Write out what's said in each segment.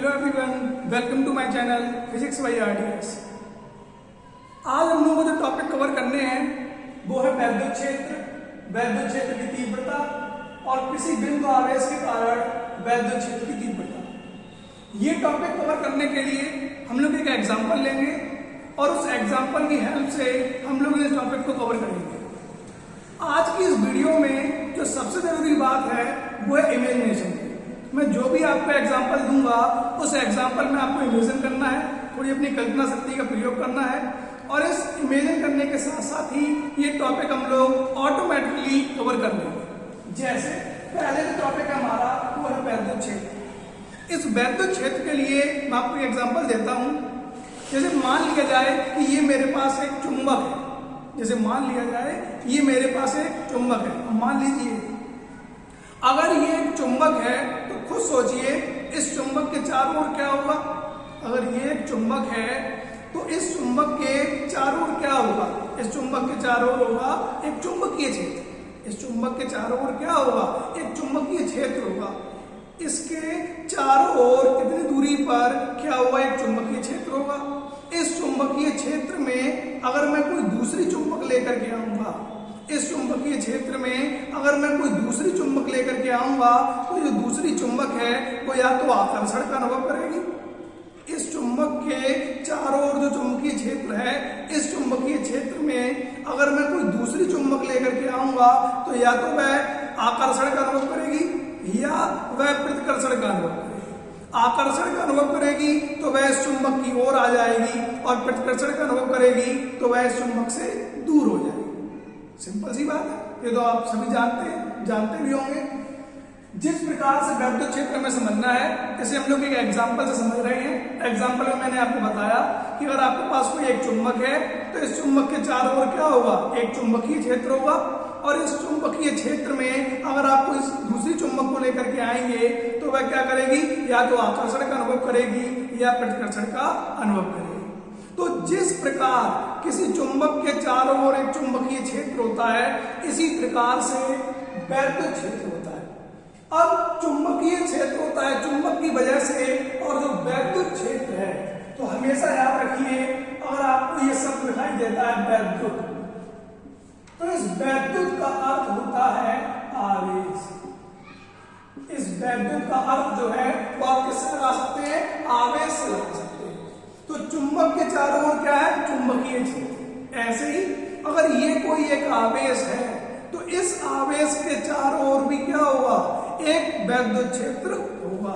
Hello everyone, welcome to my channel physics by RDS. आज हम लोगों को जो टॉपिक कवर करने हैं वो है वैद्युत क्षेत्र की तीव्रता और किसी बिंदु आवेश के कारण वैद्युत क्षेत्र की तीव्रता। ये टॉपिक कवर करने के लिए हम लोग एक एग्जांपल लेंगे और उस एग्जांपल की हेल्प से हम लोग इस टॉपिक को कवर करेंगे। आज की इस वीडियो में जो सबसे जरूरी बात है वो है इमेजिनेशन। मैं जो भी आपको एग्जांपल दूंगा उस एग्जांपल में आपको इमेजिन करना है, थोड़ी अपनी कल्पना शक्ति का प्रयोग करना है और इस इमेजिन करने के साथ साथ ही ये टॉपिक हम लोग ऑटोमेटिकली कवर कर लेंगे। जैसे पहले जो टॉपिक हमारा वो है वैद्युत क्षेत्र। इस वैद्युत क्षेत्र के लिए मैं आपको एग्जाम्पल देता हूं। जैसे मान लिया जाए कि ये मेरे पास एक चुंबक है। जैसे मान लिया जाए ये मेरे पास एक चुंबक है। मान लीजिए अगर ये एक चुंबक है तो खुद सोचिए इस चुंबक के चारों ओर क्या होगा। अगर ये एक चुंबक है तो इस चुंबक के चारों ओर क्या होगा। इस चुंबक के चारों ओर होगा एक चुंबकीय क्षेत्र। इस चुंबक के चारों ओर क्या होगा, एक चुंबकीय क्षेत्र होगा। इसके चारों ओर कितनी दूरी पर क्या होगा, एक चुंबकीय क्षेत्र होगा। इस चुंबकीय क्षेत्र में अगर मैं कोई दूसरी चुंबक लेकर के आऊंगा, इस चुंबकीय क्षेत्र में अगर मैं कोई दूसरी चुंबक लेकर के आऊंगा तो जो दूसरी चुंबक है वो या तो आकर्षण का अनुभव करेगी। इस चुंबक के चारों ओर जो चुंबकीय क्षेत्र है, इस चुंबकीय क्षेत्र में अगर मैं कोई दूसरी चुंबक लेकर के आऊंगा तो या तो वह आकर्षण का अनुभव करेगी या वह प्रतिकर्षण का अनुभव करेगी। आकर्षण का अनुभव करेगी तो वह इस चुंबक की ओर आ जाएगी और प्रतिकर्षण का अनुभव करेगी तो वह इस चुंबक से दूर हो जाएगी। सिंपल सी बात है, ये तो आप सभी जानते भी होंगे। जिस प्रकार से वैद्युत क्षेत्र में समझना है इसे हम लोग एक एग्जांपल से समझ रहे हैं। एग्जांपल में मैंने आपको बताया कि अगर आपके पास कोई एक चुंबक है तो इस चुंबक के चारों ओर क्या होगा, एक चुंबकीय क्षेत्र होगा और इस चुंबकीय क्षेत्र में अगर आप कोई दूसरी चुंबक को लेकर के आएंगे तो वह क्या करेगी, या तो आकर्षण का अनुभव करेगी या प्रतिकर्षण का अनुभव करेगी। तो जिस प्रकार किसी चुंबक के चारों ओर एक चुंबकीय क्षेत्र होता है, इसी प्रकार से वैद्युत क्षेत्र होता है। अब चुंबकीय क्षेत्र होता है चुंबक की वजह से, और जो वैद्युत क्षेत्र है तो हमेशा याद रखिए अगर आपको ये शब्द दिखाई देता है वैद्युत, तो इस वैद्युत का अर्थ होता है आवेश। इस वैद्युत का अर्थ जो है वो आप किससे लगा सकते हैं, आवेश से लगा सकते हैं। तो चुंबक के चारों ओर क्या है, चुंबकीय क्षेत्र। ऐसे ही अगर ये कोई एक आवेश है तो इस आवेश के चारों ओर भी क्या होगा, एक वैद्युत क्षेत्र होगा।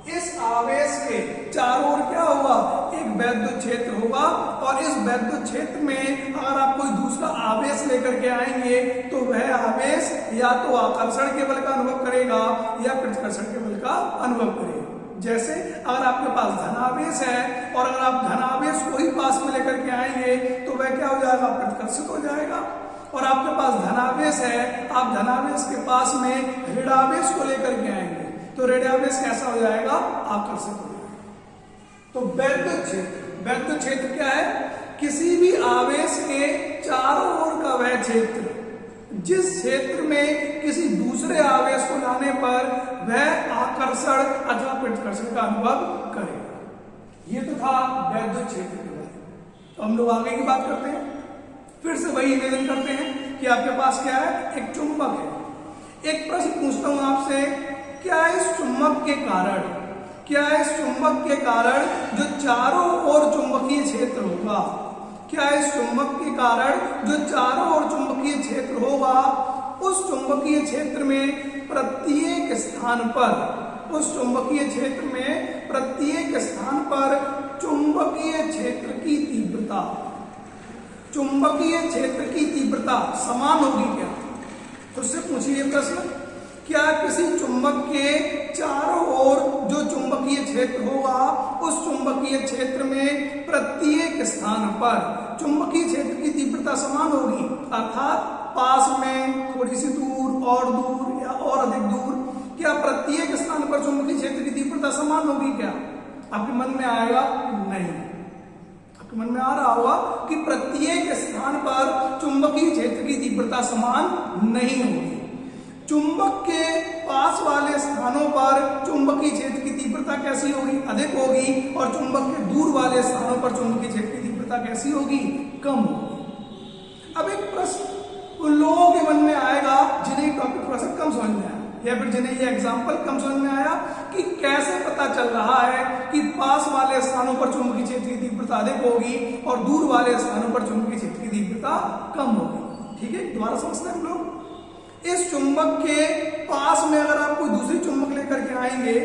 इस आवेश के चारों ओर क्या होगा, एक वैद्युत क्षेत्र होगा। और इस वैद्युत क्षेत्र में अगर आप कोई दूसरा आवेश लेकर के आएंगे तो वह आवेश या तो आकर्षण के बल का अनुभव करेगा या प्रतिकर्षण के बल का अनुभव करेगा। जैसे अगर आपके पास धनावेश है और अगर आप धनावेश को ही पास में लेकर के आएंगे तो वह क्या हो जाएगा, प्रतिकर्षित हो जाएगा। और आपके पास धनावेश है, आप धनावेश के पास में ऋणावेश को लेकर के आएंगे तो ऋणावेश कैसा हो जाएगा, आकर्षित हो जाएगा। तो वैद्युत क्षेत्र क्या है, किसी भी आवेश के चारों ओर का वह क्षेत्र जिस क्षेत्र में किसी दूसरे आवेश को लाने पर वह आकर्षण अथवा प्रतिकर्षण का अनुभव करेगा। ये तो था वैद्युत क्षेत्र के बारे में। तो हम लोग आगे की बात करते हैं, फिर से वही निवेदन करते हैं कि आपके पास क्या है, एक चुंबक है। एक प्रश्न पूछता हूं आपसे, क्या इस चुंबक के कारण जो चारों ओर चुंबकीय क्षेत्र होगा, क्या इस चुंबक के कारण जो चारों ओर चुंबकीय क्षेत्र होगा उस चुंबकीय क्षेत्र में प्रत्येक स्थान पर, उस चुंबकीय क्षेत्र में प्रत्येक स्थान पर चुंबकीय क्षेत्र की तीव्रता, चुंबकीय क्षेत्र की तीव्रता समान होगी क्या। तो उससे पूछिए प्रश्न, क्या किसी चुंबक के चारों ओर जो चुंबकीय क्षेत्र होगा उस चुंबकीय क्षेत्र में प्रत्येक स्थान पर चुंबकीय क्षेत्र की तीव्रता समान होगी, अर्थात पास में, थोड़ी सी दूर, और दूर या और अधिक दूर, क्या प्रत्येक स्थान पर चुंबकीय क्षेत्र की तीव्रता समान होगी क्या। आपके मन में आएगा नहीं, आपके मन में आ रहा होगा कि प्रत्येक स्थान पर चुंबकीय क्षेत्र की तीव्रता समान नहीं होगी। चुंबक के पास वाले स्थानों पर चुंबकीय क्षेत्र की तीव्रता कैसी होगी, अधिक होगी, और चुंबक के दूर वाले स्थानों पर चुंबकीय क्षेत्र की तीव्रता कैसी होगी, कम होगी। अब एक प्रश्न उन लोगों के मन में आएगा जिन्हें टॉपिक थोड़ा सा कम समझ में आया, या फिर जिन्हें ये एग्जाम्पल कम समझ में आया कि कैसे पता चल रहा है कि पास वाले स्थानों पर चुंबकीय क्षेत्र की तीव्रता अधिक होगी और दूर वाले स्थानों पर चुंबकीय क्षेत्र की तीव्रता कम होगी। ठीक है, दोबारा समझते हैं हम लोग। इस चुंबक के पास में अगर आप कोई दूसरी चुंबक लेकर के आएंगे,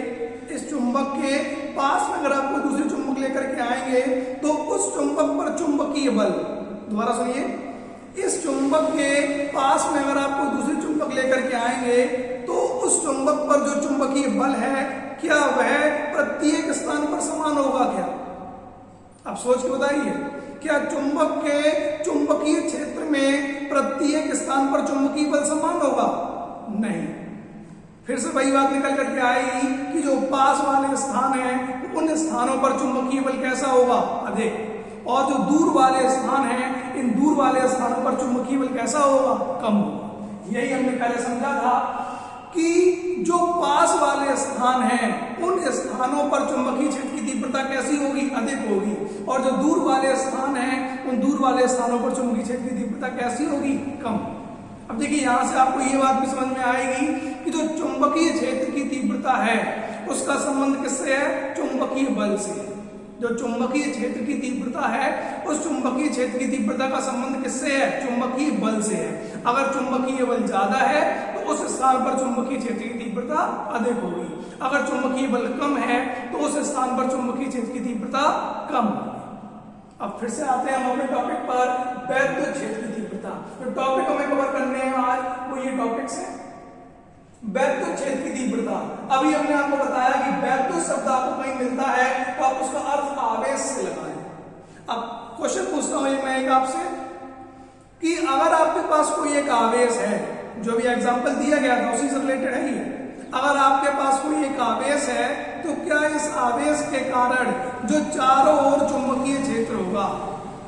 इस चुंबक के पास में अगर आप कोई दूसरी चुंबक लेकर के आएंगे तो उस चुंबक पर चुंबकीय बल, दोबारा सुनिए, इस चुंबक के पास में अगर आप कोई दूसरी चुंबक लेकर के आएंगे तो उस चुंबक पर जो चुंबकीय बल है क्या वह प्रत्येक स्थान पर समान होगा क्या? आप सोच के बताइए, क्या चुंबक के चुंबकीय क्षेत्र में प्रत्येक स्थान पर चुंबकीय बल समान होगा? नहीं। फिर से वही बात निकल करके आएगी कि जो पास वाले स्थान हैं उन स्थानों पर चुंबकीय बल कैसा होगा, अधिक, और जो दूर वाले स्थान हैं इन दूर वाले स्थानों पर चुंबकीय बल कैसा होगा, कम होगा। यही हमने पहले समझा था कि जो पास वाले स्थान हैं उन स्थानों पर चुंबकीय क्षेत्र की तीव्रता कैसी होगी, अधिक होगी, और जो दूर वाले स्थान हैं उन दूर वाले स्थानों पर चुंबकीय क्षेत्र की तीव्रता कैसी होगी, कम। अब देखिए यहां से आपको ये बात भी समझ में आएगी कि जो चुंबकीय क्षेत्र की तीव्रता है उसका संबंध किससे है, चुंबकीय बल से। जो चुंबकीय क्षेत्र की तीव्रता है उस चुंबकीय क्षेत्र की तीव्रता का संबंध किससे है, चुंबकीय बल से है। अगर चुंबकीय बल ज्यादा है तो उस स्थान पर चुंबकीय क्षेत्र की तीव्रता अधिक होगी, अगर चुंबकीय बल कम है तो उस स्थान पर चुंबकीय क्षेत्र की तीव्रता कम होगी। अब फिर से आते हैं हम अपने टॉपिक पर, वैद्युत क्षेत्र की तीव्रता। तो टॉपिक हमें कवर करने हैं आज वो ये टॉपिक्स है, वैद्युत क्षेत्र की तीव्रता। अभी हमने आपको बताया कि वैद्युत शब्द आपको कहीं मिलता है तो आप उसका अर्थ आवेश से लगाएं। अब क्वेश्चन पूछता हूं मैं एक आपसे कि अगर आपके पास कोई एक आवेश है, जो भी एग्जांपल दिया गया था उसी से रिलेटेड है ये, अगर आपके पास कोई एक आवेश है तो क्या इस आवेश के कारण जो चारों ओर चुंबकीय क्षेत्र होगा,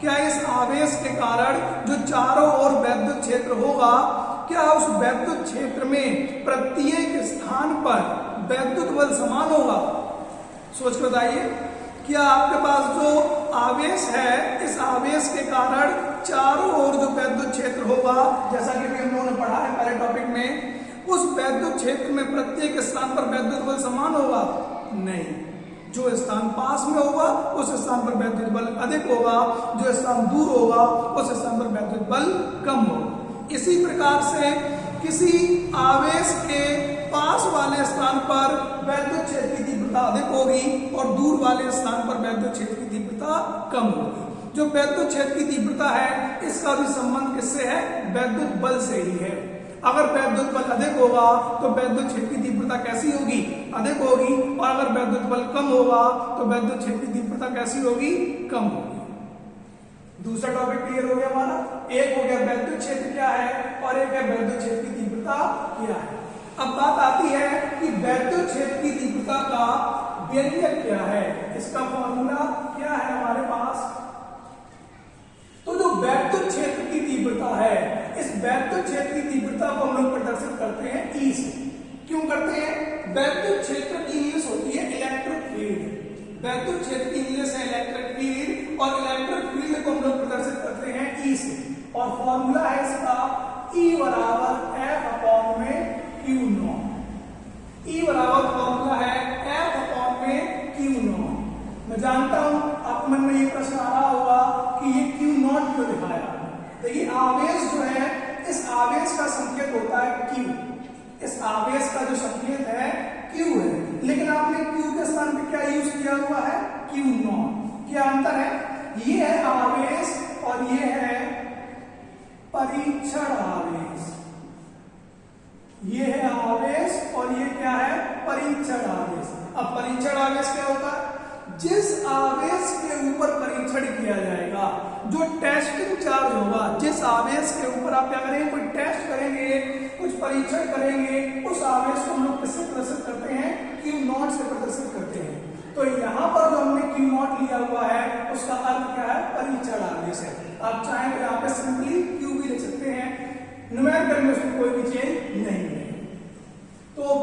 क्या इस आवेश के कारण जो चारों ओर वैद्युत क्षेत्र होगा, क्या उस वैद्युत क्षेत्र में प्रत्येक स्थान पर वैद्युत बल समान होगा? सोच कर बताइए, क्या आपके पास जो आवेश है इस आवेश के कारण चारों ओर जो वैद्युत क्षेत्र होगा, जैसा कि हम लोगों ने पढ़ा है पहले टॉपिक में, उस वैद्युत क्षेत्र में प्रत्येक स्थान पर वैद्युत बल समान होगा? नहीं। जो स्थान पास में होगा उस स्थान पर वैद्युत बल अधिक होगा, जो स्थान दूर होगा उस स्थान पर वैद्युत बल कम होगा। इसी प्रकार से किसी आवेश के पास वाले स्थान पर वैद्युत क्षेत्र की तीव्रता अधिक होगी और दूर वाले स्थान पर वैद्युत क्षेत्र की तीव्रता कम होगी। जो वैद्युत क्षेत्र की तीव्रता है इसका भी संबंध किससे है, वैद्युत बल से ही है। अगर वैद्युत बल अधिक होगा तो वैद्युत क्षेत्र की तीव्रता कैसी होगी, अधिक होगी, और अगर वैद्युत बल कम होगा तो वैद्युत क्षेत्र की तीव्रता कैसी होगी, कम होगी। दूसरा टॉपिक क्लियर हो गया हमारा। एक हो गया वैद्युत क्षेत्र क्या है और एक है वैद्युत क्षेत्र की तीव्रता क्या है। अब बात आती है कि वैद्युत क्षेत्र की तीव्रता का व्यंजक क्या है, इसका फॉर्मूला क्या है हमारे पास। तो जो वैद्युत क्षेत्र की तीव्रता है, इस वैद्युत क्षेत्र की तीव्रता को हम लोग प्रदर्शित करते हैं ई से। क्यों करते हैं, वैद्युत क्षेत्र की इंग्लिश होती है इलेक्ट्रिक फील्ड। वैद्युत क्षेत्र की इंग्लिश है इलेक्ट्रिक फील्ड, और इलेक्ट्रिक फील्ड को हम लोग प्रदर्शित करते हैं ई से, और फॉर्मूला है इसका E बराबर F अपॉन में Q नॉट। E बराबर फॉर्मूला है F अपॉन में Q नॉट। मैं जानता हूं आप मन में ये प्रश्न आ रहा होगा कि ये Q नॉट क्यों दिखाया। देखिए आवेश जो है, इस आवेश का संकेत होता है Q, इस आवेश का जो संकेत है Q है, लेकिन आपने Q के स्थान पे क्या यूज किया हुआ है, Q नॉट। क्या अंतर है, ये है आवेश और ये है परीक्षण आवेश। ये है आवेश और ये क्या है, परीक्षण आवेश। अब परीक्षण आवेश क्या होता है, जिस आवेश के ऊपर परीक्षण किया जाएगा, जो टेस्टिंग चार्ज होगा, जिस आवेश के ऊपर आप क्या करेंगे, कोई टेस्ट करेंगे, कुछ परीक्षण करेंगे, उस आवेश को हम लोग किससे प्रदर्शित करते हैं, Q नॉट से प्रदर्शित करते हैं। तो यहाँ पर जो हमने Q नॉट लिया हुआ है उसका अर्थ क्या है, परीक्षण आवेश है। आप चाहें तो यहाँ पे सिंपली Q भी लिख सकते हैं, न्यूमेरिकल में उसमें कोई भी चेंज नहीं है। तो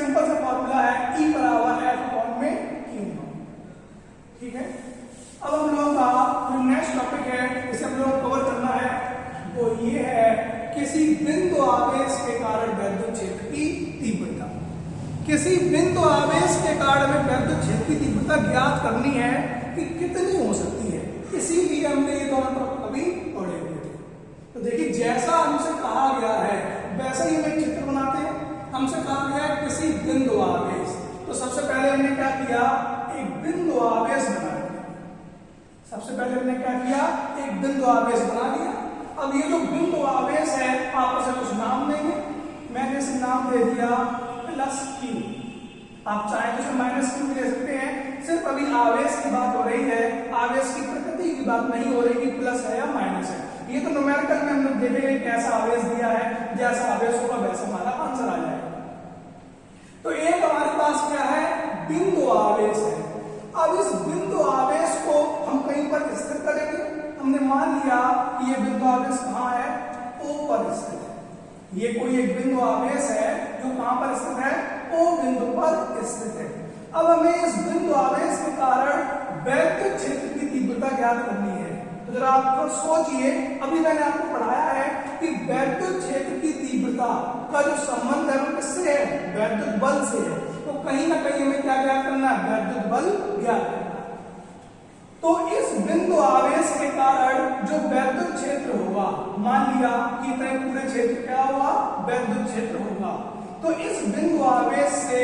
सिंपल सा फॉर्मूला है E बराबर F अपॉन में Q नॉट। ठीक है, अब हम लोगों का जो नेक्स्ट टॉपिक है इसे हम लोग कवर करना है वो ये है किसी बिंदु आवेश के कारण वैद्युत क्षेत्र की तीव्रता। किसी बिंदु आवेश के कारण में वैद्युत क्षेत्र की तीव्रता ज्ञात करनी है कि कितनी हो सकती है, इसीलिए हमने ये दोनों टॉपिक अभी पढ़े हुए थे। तो देखिए जैसा हमसे कहा गया है वैसा ही हम एक चित्र बनाते हैं। हमसे कहा गया है किसी बिंदु आवेश, तो सबसे पहले हमने क्या किया, एक बिंदु आवेश बना दिया। सबसे पहले हमने क्या किया, एक बिंदु आवेश बना दिया। अब ये जो बिंदु आवेश है आपस में कुछ नाम देंगे, मैंने इसे नाम दे दिया प्लस Q। आप चाहे तो इसे माइनस Q भी ले सकते हैं, सिर्फ अभी आवेश की बात हो रही है, आवेश की प्रकृति की बात नहीं हो रही कि प्लस है या माइनस है। ये तो न्यूमेरिकल में हम लोग देखेंगे कैसा आवेश दिया है, जैसा आवेश होगा वैसा हमारा आंसर आ जाएगा। तो एक हमारे पास क्या है, बिंदु आवेश है। अब इस बिंदु आवेश को हम कहीं पर स्थिर करेंगे। हमने मान लिया कि ये बिंदु आवेश कहाँ है, O पर स्थित है। ये कोई एक बिंदु आवेश है जो कहां पर स्थित है, O बिंदु पर स्थित है। अब हमें इस बिंदु आवेश के कारण वैद्युत क्षेत्र की तीव्रता ज्ञात करनी है। तो जरा आप सोचिए, अभी मैंने आपको पढ़ाया है कि वैद्युत क्षेत्र की तीव्रता का जो संबंध है वो किससे है, वैद्युत बल से है। तो कहीं ना कहीं हमें क्या ज्ञात करना है, वैद्युत बल ज्ञात करना है। तो इस बिंदु आवेश के कारण जो वैद्युत क्षेत्र होगा, मान लिया कि इतने पूरे क्षेत्र क्या होगा, वैद्युत क्षेत्र होगा। तो इस बिंदु आवेश से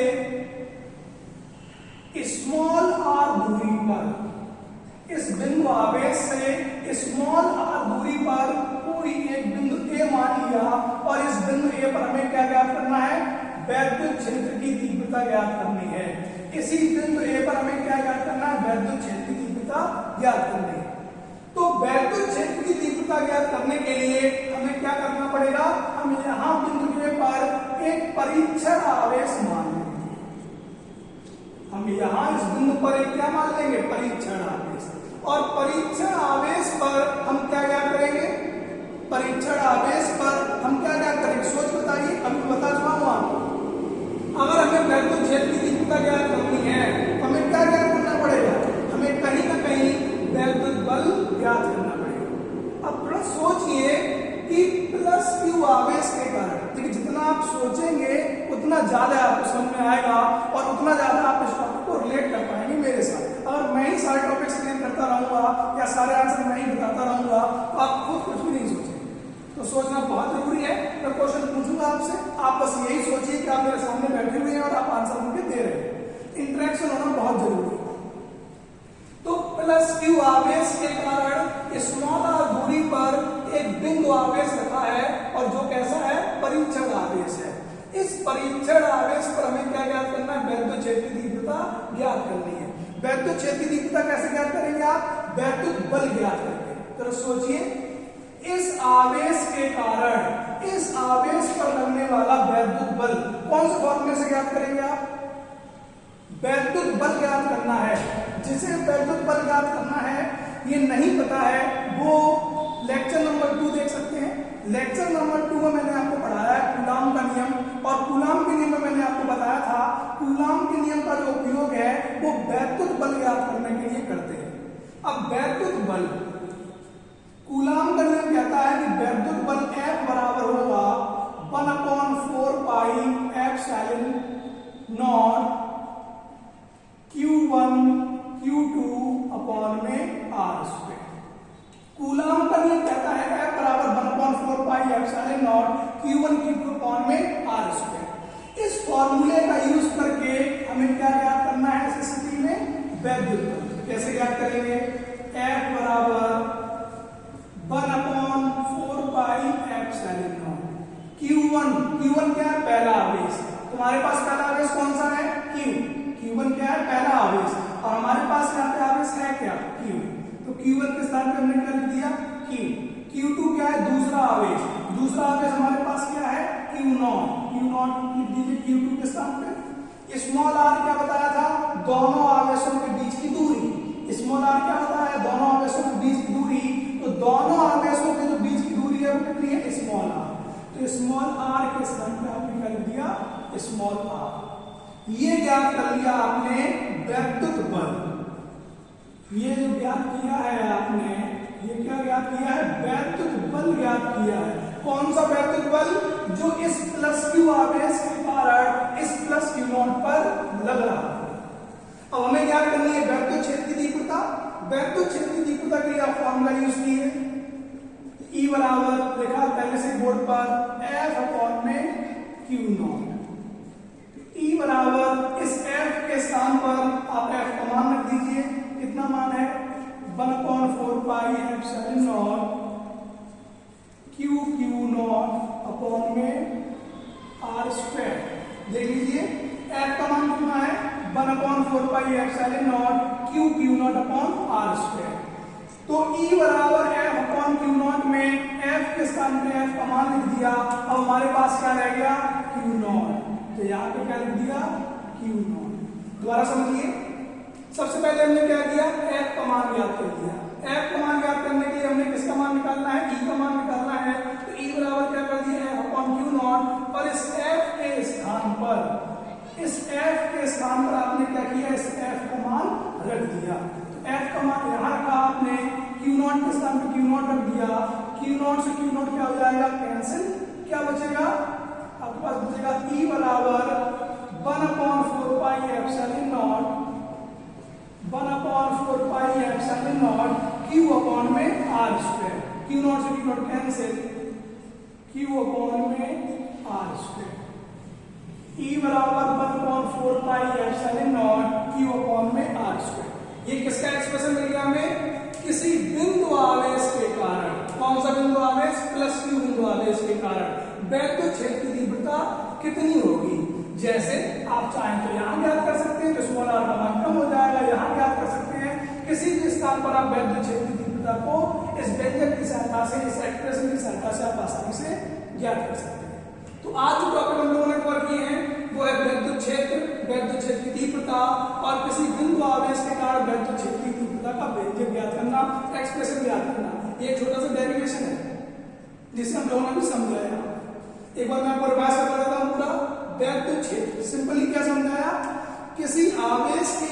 स्मॉल r दूरी पर, इस बिंदु आवेश से स्मॉल r दूरी पर कोई एक बिंदु A मान लिया और इस बिंदु A पर हमें क्या ज्ञात करना है, वैद्युत क्षेत्र की तीव्रता ज्ञात करनी है। इसी बिंदु A पर हमें क्या ज्ञात करना है, वैद्युत क्षेत्र की तीव्रता ज्ञात करनी है। तो वैद्युत क्षेत्र की तीव्रता ज्ञात करने के लिए हमें क्या करना पड़ेगा, हम यहां बिंदु A पर एक परीक्षण आवेश मान लेंगे। हम यहां इस बिंदु पर एक क्या मान लेंगे, परीक्षण आवेश। और परीक्षण आवेश पर हम क्या ज्ञात करेंगे, परीक्षण आवेश पर हम क्या ज्ञात करेंगे, सोच बताइए, अभी बता चुका हूं आपको। अगर हमें वैद्युत क्षेत्र की तीव्रता ज्ञात करनी है तो हमें क्या ज्ञात करना पड़ेगा, हमें कहीं ना कहीं वैद्युत बल ज्ञात करना पड़ेगा। अब थोड़ा सोचिए कि प्लस Q आवेश के कारण, देखिए जितना आप सोचेंगे उतना ज्यादा आपको समझ में आएगा और उतना ज्यादा आप इस टॉपिक को रिलेट कर पाएंगे मेरे साथ। अगर मैं ही सारे टॉपिक एक्सप्लेन करता रहूंगा या सारे आंसर मैं ही बताता रहूंगा तो आप खुद कुछ भी नहीं सोचेंगे। तो सोचना बहुत जरूरी है। मैं क्वेश्चन पूछूंगा आपसे, आप बस यही सोचिए कि आप मेरे सामने बैठे हुए हैं और आप आंसर मुझे दे रहे हैं। इंटरेक्शन होना बहुत जरूरी है। तो प्लस Q आवेश के कारण स्मॉल r दूरी पर एक बिंदु आवेश रखा है और जो कैसा है, परीक्षण आवेश है। इस परीक्षण आवेश पर हमें क्या ज्ञात करना है, वैद्युत क्षेत्र की तीव्रता ज्ञात करनी है। वैद्युत क्षेत्र की तीव्रता कैसे ज्ञात करेंगे आप, वैद्युत बल ज्ञात करेंगे। तो सोचिए इस आवेश के कारण इस आवेश पर लगने वाला वैद्युत बल कौन से फॉर्मूले से ज्ञात करेंगे आप, वैद्युत बल ज्ञात करना है। जिसे वैद्युत बल ज्ञात करना है ये नहीं पता है वो लेक्चर नंबर 2 देख सकते हैं। लेक्चर नंबर 2 में मैंने आपको पढ़ाया है कूलाम का नियम, और कूलाम के नियम में मैंने आपको बताया था कूलाम के नियम का जो उपयोग है वो वैद्युत बल ज्ञात करने के लिए करते हैं। अब वैद्युत बल, कूलाम का नियम कहता है कि वैद्युत बल F बराबर होगा 1/4 pi epsilon not Q1 Q2 upon में R स्क्वायर। कूलाम का नियम कहता है F बराबर 1/4 pi epsilon not Q1 Q2 upon में R स्क्वायर। इस फॉर्मूले का यूज करके हमें क्या ज्ञात करना है इस स्थिति में, वैद्युत बल। कैसे ज्ञात करेंगे, F बराबर 1/4 पाई एप्सिलॉन नॉट Q1 क्या है, पहला आवेश। तुम्हारे पास पहला आवेश कौन सा है, Q1 क्या है, पहला आवेश। और हमारे पास यहाँ पे आवेश है क्या, Q। तो Q1 के स्थान पे हमने क्या लिख दिया, Q। Q2 क्या है, दूसरा आवेश। दूसरा आवेश हमारे पास क्या है, Q0 लिख दीजिए Q2 के स्थान पे। स्मॉल r क्या बताया था, दोनों आवेशों के बीच की दूरी। स्मॉल r क्या होता है, दोनों आवेशों के बीच की दूरी। तो दोनों आवेशों के जो बीच की दूरी है वो कितनी है, स्मॉल r। तो स्मॉल r के स्थान पे आपने क्या लिख दिया, स्मॉल r। ये ज्ञात कर लिया आपने वैद्युत बल। ये जो ज्ञात किया है आपने, ये क्या ज्ञात किया है? वैद्युत बल ज्ञात किया है। कौन सा वैद्युत बल? जो इस प्लस क्यू आवेश के कारण इस प्लस क्यू नॉट पर लग रहा है। अब हमें ज्ञात करनी है वैद्युत क्षेत्र की तीव्रता। वैद्युत क्षेत्र की तीव्रता के लिए आप फॉर्मूला यूज किए, E बराबर देखा पहले से बोर्ड पर F अपॉन में Q नॉट। E बराबर इस F के स्थान पर आप F का मान रख दीजिए। कितना मान है? 1/4 pi epsilon not Q not upon में R स्क्वायर। देख लीजिए F का मान कितना है? 1/4 pi epsilon not Q not upon R square. तो E बराबर F अपॉन Q नॉट में F के स्थान पे F का मान लिख दिया। अब हमारे पास क्या रह गया? Q not. तो यहाँ पे क्या लिख दिया? Q not. दोबारा समझिए, सबसे पहले हमने क्या किया? F का मान ज्ञात कर दिया। F का मान ज्ञात करने के लिए हमने किसका मान निकालना है? E का मान निकालना है। तो E बराबर क्या कर दिया? F upon Q not. और इस F के स्थान पर आपने क्या किया? इस F का मान रख दिया। F का मान यहाँ रखा आपने, Q नॉट के स्थान पे Q नॉट रख दिया। Q नॉट से Q नॉट क्या हो जाएगा? कैंसिल। क्या बचेगा? आपके पास बचेगा E बराबर 1/4 pi epsilon not 1/4 pi epsilon not Q upon में R स्क्वायर। Q नॉट से Q not cancel, Q upon में R स्क्वायर। E बराबर 1/4 pi epsilon not Q upon में R स्क्वायर। ये किसका एक्सप्रेशन मिल गया हमें? किसी बिंदु आवेश के कारण। कौन सा बिंदु आवेश? प्लस क्यू बिंदु आवेश के कारण वैद्युत क्षेत्र की तीव्रता कितनी होगी? जैसे आप चाहें तो यहाँ ज्ञात कर सकते हैं, तो स्मॉल r का मान कम हो जाएगा। यहाँ ज्ञात कर सकते हैं। किसी भी स्थान पर आप वैद्युत क्षेत्र की तीव्रता को इस व्यंजक की सहायता से, इस एक्सप्रेशन की सहायता से आप आसानी से ज्ञात कर सकते हैं। तो आज जो टॉपिक हम लोगों ने कवर किए हैं वो है वैद्युत क्षेत्र की तीव्रता और किसी बिंदु आवेश के कारण वैद्युत क्षेत्र की तीव्रता का व्यंजक ज्ञात करना, एक्सप्रेशन ज्ञात करना। ये एक छोटा सा डेरिवेशन है जिसे हम लोगों ने भी समझाया। एक बार मैं आपको रिवाइज कर देता हूं पूरा। वैद्युत क्षेत्र सिंपली क्या समझाया? किसी आवेश के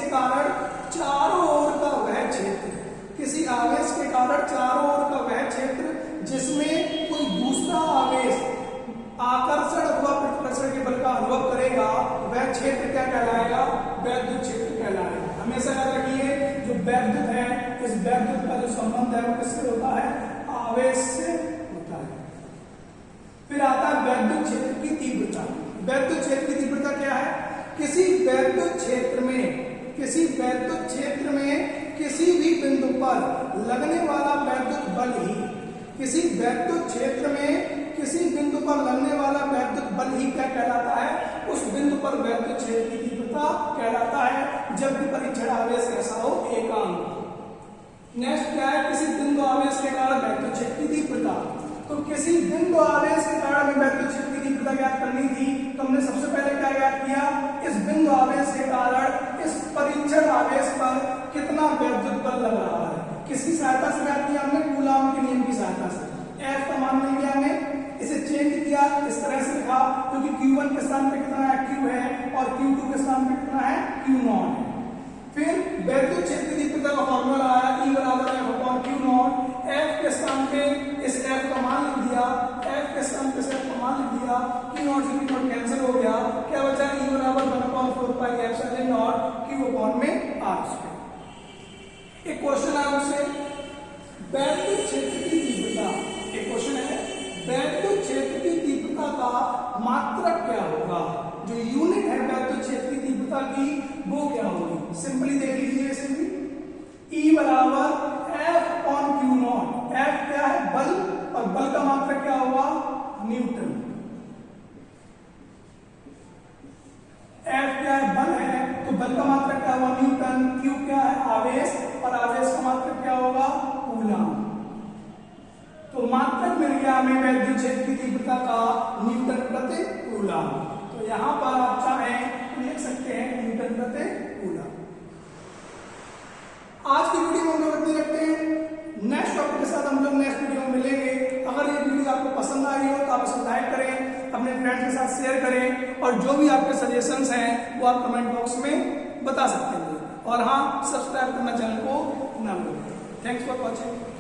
कारण चारों ओर का वह क्षेत्र, किसी आवेश के कारण चारों ओर का वह क्षेत्र जिसमें कोई दूसरा आवेश आकर्षण अथवा प्रतिकर्षण के बल का अनुभव करेगा, वह क्षेत्र क्या कहलाएगा? वैद्युत क्षेत्र कहलाएगा। हमेशा याद रखिए, जो वैद्युत है, इस वैद्युत का जो संबंध है वो किससे होता है? आवेश से होता है। फिर आता है वैद्युत क्षेत्र की तीव्रता। वैद्युत क्षेत्र की तीव्रता क्या है? किसी वैद्युत क्षेत्र में किसी भी बिंदु पर लगने वाला वैद्युत बल ही, किसी वैद्युत क्षेत्र में किसी बिंदु पर लगने वाला वैद्युत बल ही क्या कहलाता है? उस बिंदु पर वैद्युत क्षेत्र की तीव्रता कहलाता है, जब भी परीक्षण आवेश कैसा हो? एकांक। नेक्स्ट क्या है? किसी बिंदु आवेश के कारण वैद्युत क्षेत्र की तीव्रता। तो किसी बिंदु आवेश के कारण में वैद्युत क्षेत्र की तीव्रता ज्ञात करनी थी, तो हमने सबसे पहले क्या ज्ञात किया? इस बिंदु आवेश के कारण इस परीक्षण आवेश पर कितना वैद्युत बल लग रहा है। किसकी सहायता से ज्ञात किया हमने? कूलाम के नियम की सहायता से। F का मान मिल गया हमें, इसे चेंज किया, इस तरह से लिखा, क्योंकि Q1 के स्थान पे कितना है? Q है, और Q2 के स्थान पे कितना है? Q नॉट है। फिर वैद्युत क्षेत्र की तीव्रता का फॉर्मूला आया, E बराबर F upon Q not. F के स्थान पे इस F का मान लिख दिया, F के स्थान पे इस F का मान लिख दिया, Q नॉट से Q नॉट कैंसिल हो गया। क्या बचा? E बराबर 1/4 pi epsilon not Q upon में R स्क्वायर। एक क्वेश्चन है मुझसे, वैद्युत क्षेत्र की तीव्रता, एक क्वेश्चन है, वैद्युत क्षेत्र की तीव्रता का मात्रक क्या होगा? जो यूनिट है वैद्युत क्षेत्र की तीव्रता की, वो क्या होगी? सिंपली देख लीजिए इसे भी। E बराबर F upon Q not. F क्या है? बल, और बल का मात्रक क्या होगा? न्यूटन। F क्या है? बल है, तो बल का मात्रक क्या होगा? न्यूटन। Q क्या है? आवेश, और आवेश का मात्रक क्या होगा? कूलाम। तो मात्रक मिल गया हमें वैद्युत क्षेत्र की तीव्रता का, न्यूटन प्रति कूलाम। तो यहां पर आप चाहें तो लिख सकते हैं न्यूटन प्रति कूलाम। आज की वीडियो में हम लोग इतनी रखते हैं। नेक्स्ट टॉपिक के साथ हम लोग नेक्स्ट वीडियो में मिलेंगे। अगर ये वीडियो आपको पसंद आई हो तो आप इसे लाइक करें, अपने अपने फ्रेंड्स के साथ शेयर करें और जो भी आपके सजेशंस हैं वो आप कमेंट बॉक्स में बता सकते हैं। और हाँ, सब्सक्राइब करना चैनल को ना भूलें। Thanks for watching.